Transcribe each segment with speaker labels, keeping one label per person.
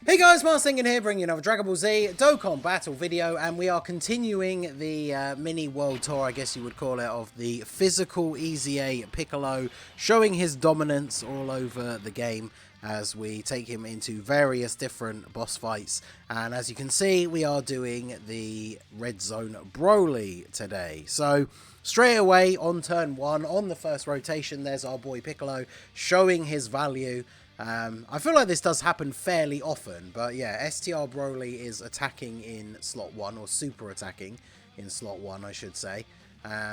Speaker 1: Hey guys, Mars Thinking here, bringing you another Dragon Ball Z Dokkan battle video, and we are continuing the mini world tour, I guess you would call it, of the physical EZA Piccolo, showing his dominance all over the game as we take him into various different boss fights. And as you can see, we are doing the Red Zone Broly today. So straight away on turn 1, on the first rotation, there's our boy Piccolo showing his value. I feel like this does happen fairly often, but yeah, STR Broly is attacking in slot 1, or super attacking in slot 1, I should say.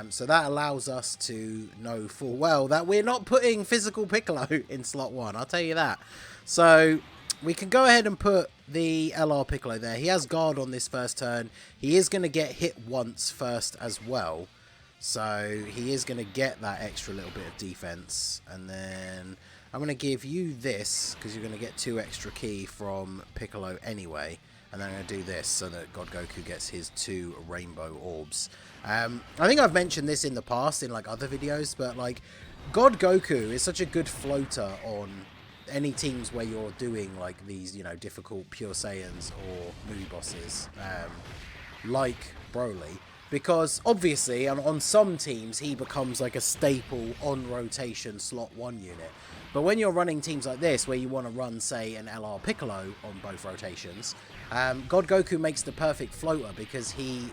Speaker 1: So that allows us to know full well that we're not putting physical Piccolo in slot 1, I'll tell you that. So we can go ahead and put the LR Piccolo there. He has guard on this first turn. He is going to get hit once first as well. So he is going to get that extra little bit of defense. And then I'm going to give you this, because you're going to get 2 extra ki from Piccolo anyway. And then I'm going to do this so that God Goku gets his 2 rainbow orbs. I think I've mentioned this in the past in like other videos, but like God Goku is such a good floater on any teams where you're doing like these, you know, difficult Pure Saiyans or movie bosses, like Broly. Because obviously on some teams he becomes like a staple on rotation slot 1 unit. But when you're running teams like this, where you want to run, say, an LR Piccolo on both rotations, God Goku makes the perfect floater because he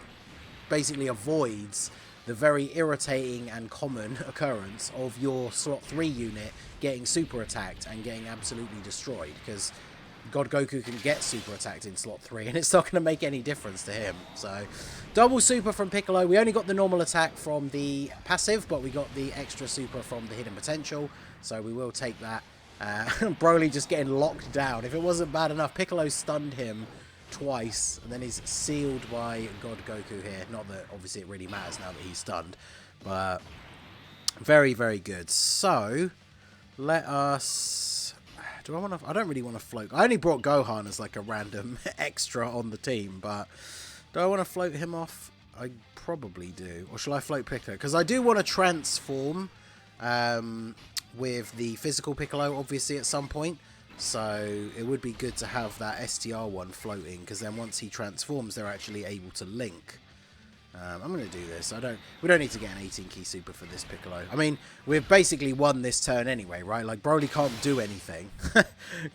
Speaker 1: basically avoids the very irritating and common occurrence of your slot 3 unit getting super attacked and getting absolutely destroyed. Because God Goku can get super attacked in slot 3 and it's not going to make any difference to him. So double super from Piccolo. We only got the normal attack from the passive, but we got the extra super from the hidden potential, so we will take that. Broly just getting locked down. If it wasn't bad enough, Piccolo stunned him twice and then he's sealed by God Goku here. Not that obviously it really matters now that he's stunned, but very, very good. So let us... I don't really want to float. I only brought Gohan as like a random extra on the team, but do I want to float him off? I probably do. Or shall I float Piccolo? Because I do want to transform with the physical Piccolo, obviously, at some point. So it would be good to have that STR one floating, because then once he transforms, they're actually able to link. I'm going to do this. We don't need to get an 18 ki super for this Piccolo. I mean, we've basically won this turn anyway, right? Like, Broly can't do anything.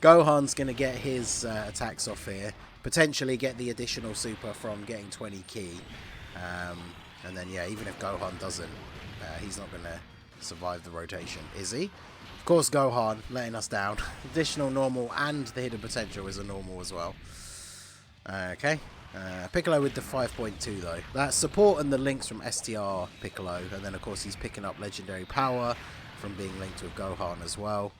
Speaker 1: Gohan's going to get his attacks off here. Potentially get the additional super from getting 20 ki. And then, yeah, even if Gohan doesn't, he's not going to survive the rotation, is he? Of course, Gohan letting us down. Additional normal and the hidden potential is a normal as well. Okay. Piccolo with the 5.2 though. That support and the links from STR Piccolo, and then of course he's picking up legendary power from being linked with Gohan as well.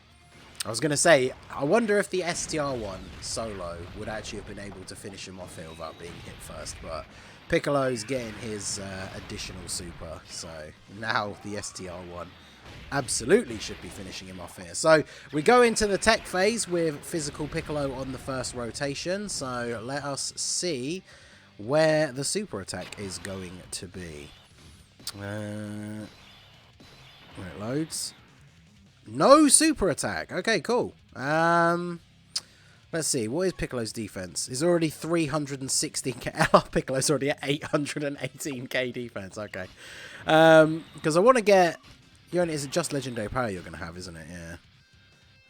Speaker 1: I was going to say, I wonder if the STR one solo would actually have been able to finish him off here without being hit first, but Piccolo's getting his additional super, so now the STR one absolutely should be finishing him off here. So we go into the tech phase with physical Piccolo on the first rotation. So let us see where the super attack is going to be. When it loads. No super attack. Okay, cool. Let's see. What is Piccolo's defense? He's already 316k. LR Piccolo's already at 818k defense. Okay. Because I want to get... Is it just legendary power you're going to have, isn't it?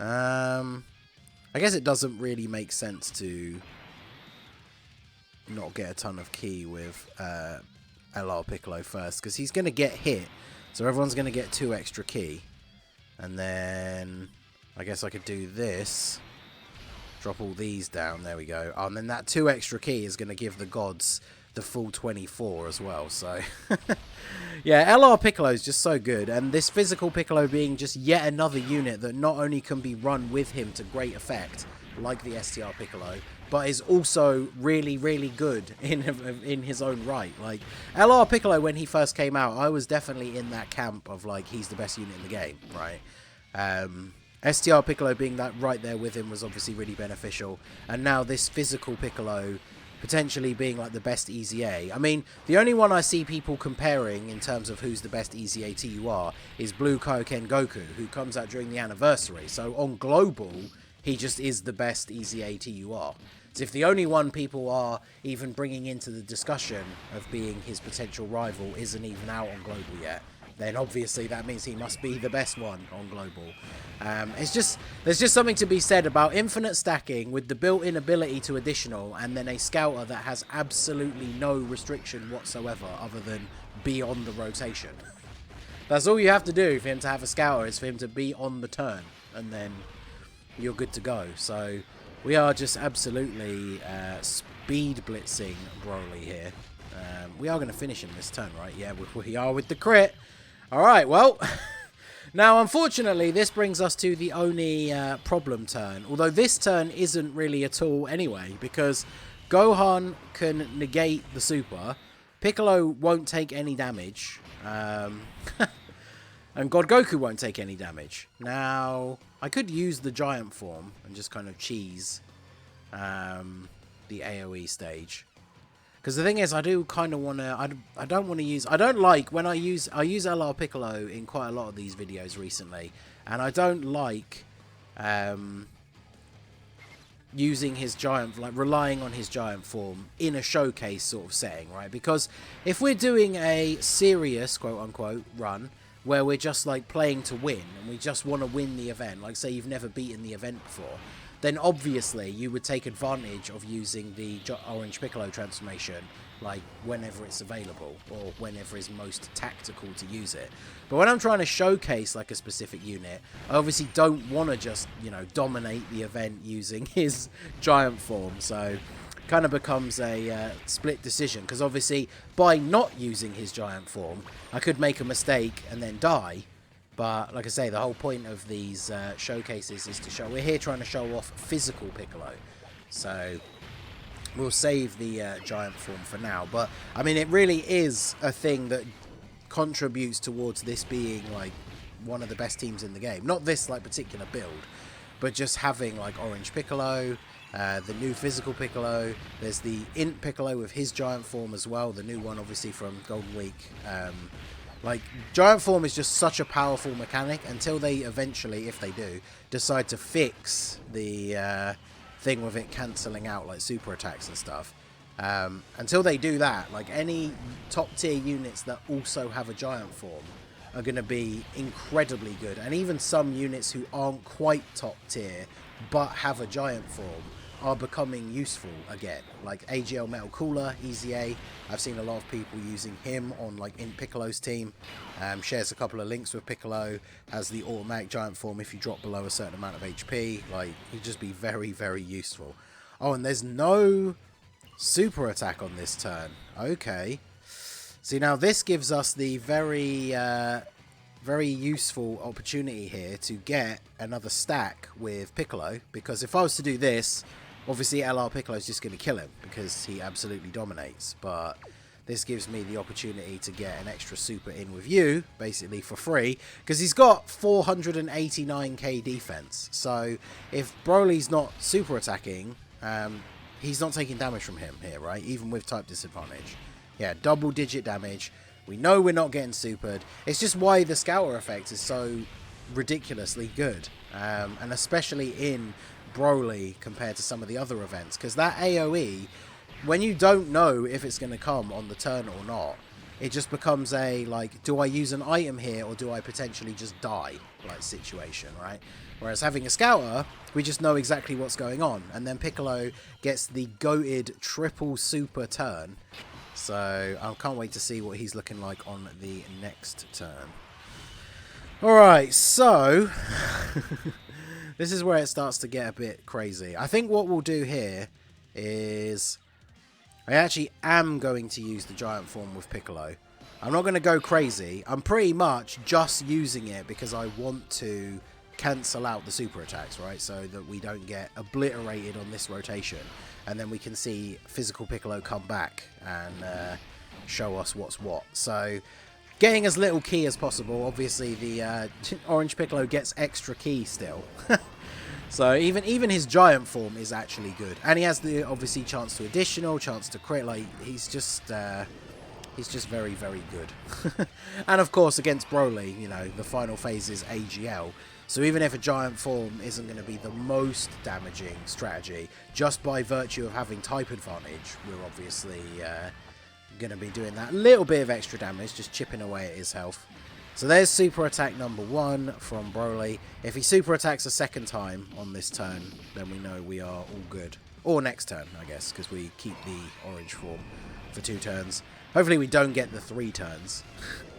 Speaker 1: Yeah. I guess it doesn't really make sense to not get a ton of ki with LR Piccolo first, because he's going to get hit, so everyone's going to get 2 extra ki. And then I guess I could do this. Drop all these down. There we go. Oh, and then that 2 extra ki is going to give the gods the full 24 as well, so yeah, LR Piccolo is just so good, and this physical Piccolo being just yet another unit that not only can be run with him to great effect like the STR Piccolo, but is also really, really good in his own right. Like, LR Piccolo, when he first came out, I was definitely in that camp of like, he's the best unit in the game, right? STR Piccolo being that right there with him was obviously really beneficial, and now this physical Piccolo potentially being like the best EZA. I mean, the only one I see people comparing in terms of who's the best EZA TUR is Blue Kaioken Goku, who comes out during the anniversary. So on global, He just is the best EZA TUR. So if the only one people are even bringing into the discussion of being his potential rival isn't even out on Global yet, then obviously that means he must be the best one on Global. There's just something to be said about infinite stacking with the built-in ability to additional, and then a scouter that has absolutely no restriction whatsoever other than be on the rotation. That's all you have to do for him to have a scouter, is for him to be on the turn, and then you're good to go. So we are just absolutely speed blitzing BROLY here. We are going to finish him this turn, right? Yeah, we are with the crit. All right, well, now unfortunately this brings us to the only problem turn. Although this turn isn't really at all anyway, because Gohan can negate the super. Piccolo won't take any damage. And God Goku won't take any damage. Now, I could use the giant form and just kind of cheese the AoE stage. Because the thing is, I do kind of want to... I don't want to use... I don't like when I use LR Piccolo in quite a lot of these videos recently. And I don't like using his giant... like, relying on his giant form in a showcase sort of setting, right? Because if we're doing a serious, quote-unquote, run... where we're just like playing to win and we just want to win the event, like say you've never beaten the event before, then obviously you would take advantage of using the Orange Piccolo transformation like whenever it's available or whenever is most tactical to use it. But when I'm trying to showcase like a specific unit, I obviously don't want to just, you know, dominate the event using his giant form. So kind of becomes a split decision, because obviously by not using his giant form I could make a mistake and then die, but like I say, the whole point of these showcases is to show, we're here trying to show off physical Piccolo, so we'll save the giant form for now. But I mean, it really is a thing that contributes towards this being like one of the best teams in the game, not this like particular build, but just having like Orange Piccolo, the new physical Piccolo, there's the Int Piccolo with his giant form as well, the new one obviously from Golden Week. Like, giant form is just such a powerful mechanic until they eventually, if they do, decide to fix the thing with it cancelling out like super attacks and stuff. Until they do that, like any top tier units that also have a giant form are going to be incredibly good, and even some units who aren't quite top tier but have a giant form are becoming useful again, like AGL Metal Cooler, EZA. I've seen a lot of people using him on like in Piccolo's team. Shares a couple of links with Piccolo, has the automatic giant form if you drop below a certain amount of HP. Like, he'd just be very, very useful. Oh, and there's no super attack on this turn. Okay. See, now this gives us the very useful opportunity here to get another stack with Piccolo, because if I was to do this, obviously LR Piccolo is just going to kill him because he absolutely dominates, but this gives me the opportunity to get an extra super in with you, basically for free, because he's got 489k defense. So if Broly's not super attacking, he's not taking damage from him here, right? Even with type disadvantage. Yeah, double digit damage. We know we're not getting supered. It's just why the Scouter effect is so ridiculously good. And especially in BROLY compared to some of the other events. Because that AoE, when you don't know if it's going to come on the turn or not, it just becomes a, like, do I use an item here or do I potentially just die, like, situation, right? Whereas having a Scouter, we just know exactly what's going on. And then Piccolo gets the goated triple super turn. So I can't wait to see what he's looking like on the next turn. Alright, so this is where it starts to get a bit crazy. I think what we'll do here is I actually am going to use the giant form with Piccolo. I'm not going to go crazy. I'm pretty much just using it because I want to cancel out the super attacks, right? So that we don't get obliterated on this rotation. And then we can see physical Piccolo come back and show us what's what. So getting as little key as possible. Obviously the Orange Piccolo gets extra key still. So even his giant form is actually good. And he has the obviously chance to additional, chance to crit. Like, he's just very, very good. And of course against BROLY, you know, the final phase is AGL. So even if a giant form isn't going to be the most damaging strategy, just by virtue of having type advantage, we're obviously going to be doing that little bit of extra damage, just chipping away at his health. So there's super attack number 1 from BROLY. If he super attacks a second time on this turn, then we know we are all good. Or next turn, I guess, because we keep the orange form for 2 turns. Hopefully we don't get the 3 turns.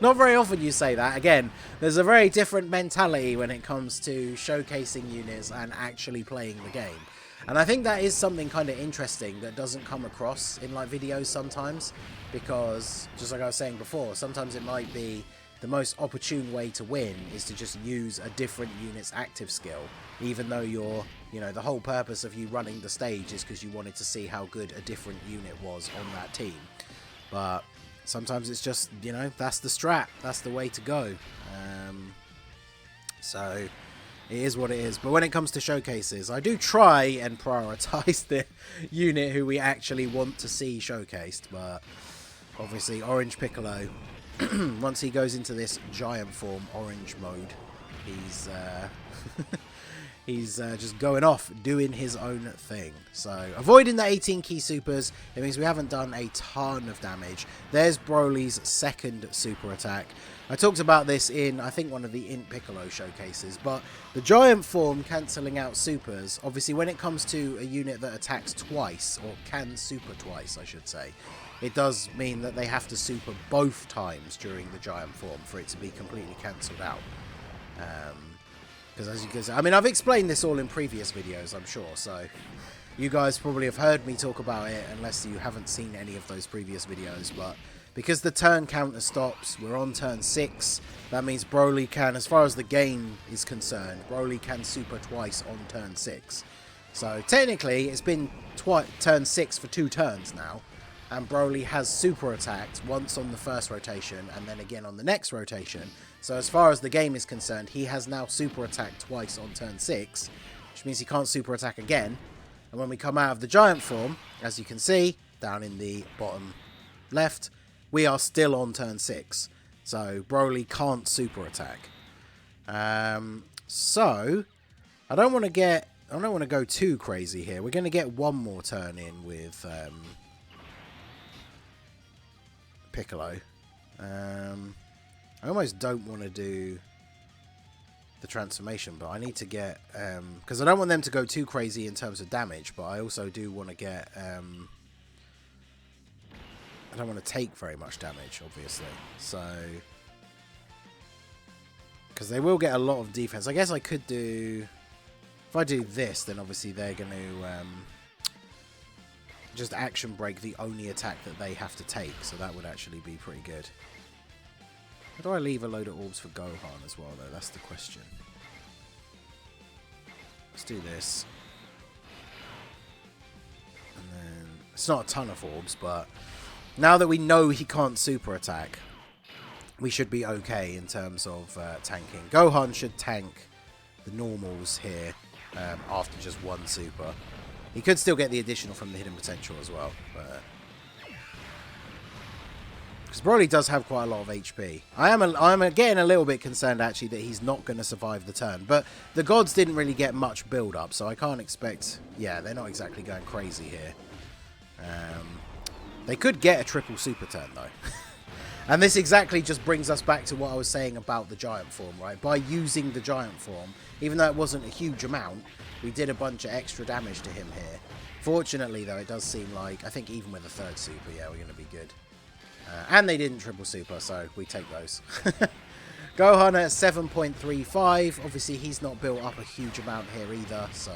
Speaker 1: Not very often you say that. Again, there's a very different mentality when it comes to showcasing units and actually playing the game. And I think that is something kind of interesting that doesn't come across in like videos sometimes. Because, just like I was saying before, sometimes it might be the most opportune way to win is to just use a different unit's active skill, even though you're, the whole purpose of you running the stage is because you wanted to see how good a different unit was on that team. But sometimes it's just, that's the strat, that's the way to go. So it is what it is. But when it comes to showcases, I do try and prioritize the unit who we actually want to see showcased. But obviously Orange Piccolo, once he goes into this giant form orange mode, he's just going off, doing his own thing. So avoiding the 18 key supers, it means we haven't done a ton of damage. There's Broly's second super attack. I talked about this in, I think, one of the Int Piccolo showcases, but the giant form cancelling out supers, obviously when it comes to a unit that attacks twice, or can super twice, I should say, it does mean that they have to super both times during the giant form for it to be completely cancelled out. Because as you can see, I mean, I've explained this all in previous videos, I'm sure, so you guys probably have heard me talk about it unless you haven't seen any of those previous videos. But because the turn counter stops, we're on turn 6, that means BROLY can, as far as the game is concerned, BROLY can super twice on turn 6. So technically it's been turn 6 for 2 turns now, and BROLY has super attacked once on the first rotation and then again on the next rotation. So as far as the game is concerned, he has now super attacked twice on turn 6, which means he can't super attack again. And when we come out of the giant form, as you can see, down in the bottom left, we are still on turn 6. So BROLY can't super attack. So I don't want to go too crazy here. We're going to get one more turn in with Piccolo. I almost don't want to do the transformation, but I need to get, because I don't want them to go too crazy in terms of damage, but I also do want to get, I don't want to take very much damage, obviously, so, because they will get a lot of defense. I guess I could do, if I do this, then obviously they're going to just action break the only attack that they have to take, so that would actually be pretty good. How do I leave a load of orbs for Gohan as well, though? That's the question. Let's do this. And then, it's not a ton of orbs, but now that we know he can't super attack, we should be okay in terms of tanking. Gohan should tank the normals here after just one super. He could still get the additional from the hidden potential as well, but because BROLY does have quite a lot of HP. I'm getting a little bit concerned actually that he's not going to survive the turn, but the gods didn't really get much build up, so I can't expect. Yeah, they're not exactly going crazy here. They could get a triple super turn though. And this exactly just brings us back to what I was saying about the giant form, right? By using the giant form, even though it wasn't a huge amount, we did a bunch of extra damage to him here. Fortunately, though, it does seem like, I think even with a third super, yeah, we're going to be good. And they didn't triple super, so we take those. Gohan at 7.35. Obviously, he's not built up a huge amount here either, so...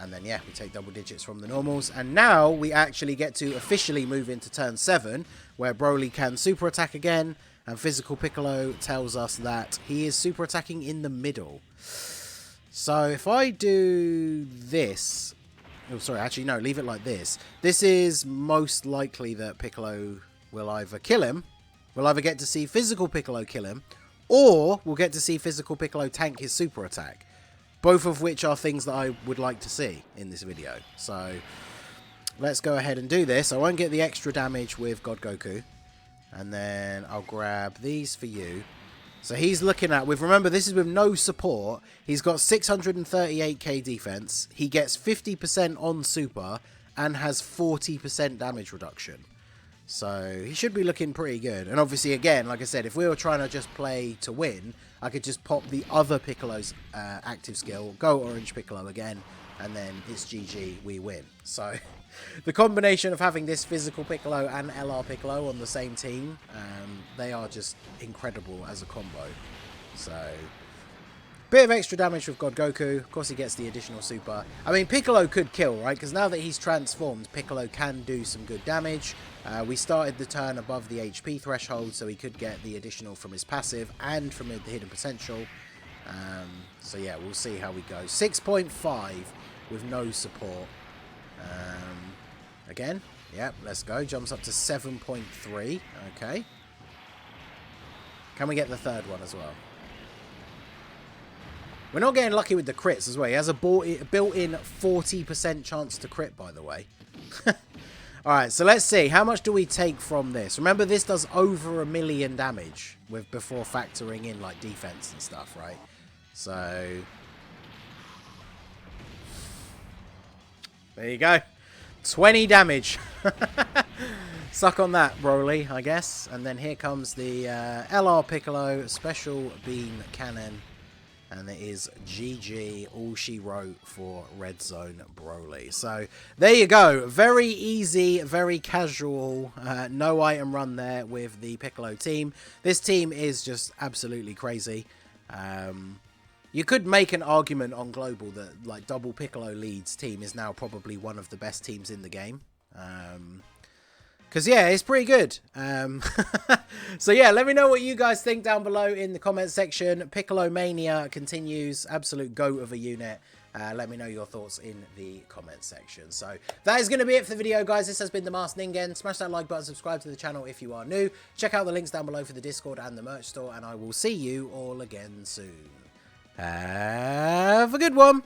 Speaker 1: and then, yeah, we take double digits from the normals. And now we actually get to officially move into turn 7, where BROLY can super attack again. And Physical Piccolo tells us that he is super attacking in the middle. So if I do this... Oh, sorry, actually, no, leave it like this. This is most likely that Piccolo will either kill him. We'll either get to see Physical Piccolo kill him, or we'll get to see Physical Piccolo tank his super attack. Both of which are things that I would like to see in this video. So, let's go ahead and do this. I won't get the extra damage with God Goku. And then I'll grab these for you. So he's looking at, remember this is with no support, he's got 638k defense, he gets 50% on super, and has 40% damage reduction. So he should be looking pretty good. And obviously, again, like I said, if we were trying to just play to win, I could just pop the other Piccolo's active skill, go Orange Piccolo again, and then it's GG, we win. So the combination of having this physical Piccolo and LR Piccolo on the same team, they are just incredible as a combo. So bit of extra damage with God Goku. Of course, he gets the additional super. I mean, Piccolo could kill, right? Because now that he's transformed, Piccolo can do some good damage. We started the turn above the HP threshold, so he could get the additional from his passive and from the hidden potential. So yeah, we'll see how we go. 6.5 with no support. Again, yep, let's go. Jumps up to 7.3. Okay. Can we get the third one as well? We're not getting lucky with the crits as well. He has a built-in 40% chance to crit, by the way. Alright, so let's see. How much do we take from this? Remember, this does over 1 million damage before factoring in, like, defense and stuff, right? So there you go. 20 damage. Suck on that, BROLY, I guess. And then here comes the LR Piccolo Special Beam Cannon. And it is GG, all she wrote for Red Zone BROLY. So there you go. Very easy, very casual. No item run there with the Piccolo team. This team is just absolutely crazy. You could make an argument on Global that like Double Piccolo Lead's team is now probably one of the best teams in the game. Because, yeah, it's pretty good. So, yeah, let me know what you guys think down below in the comment section. Piccolo Mania continues. Absolute goat of a unit. Let me know your thoughts in the comment section. So, that is going to be it for the video, guys. This has been The Masked Ningen. Smash that like button, subscribe to the channel if you are new. Check out the links down below for the Discord and the merch store. And I will see you all again soon. Have a good one.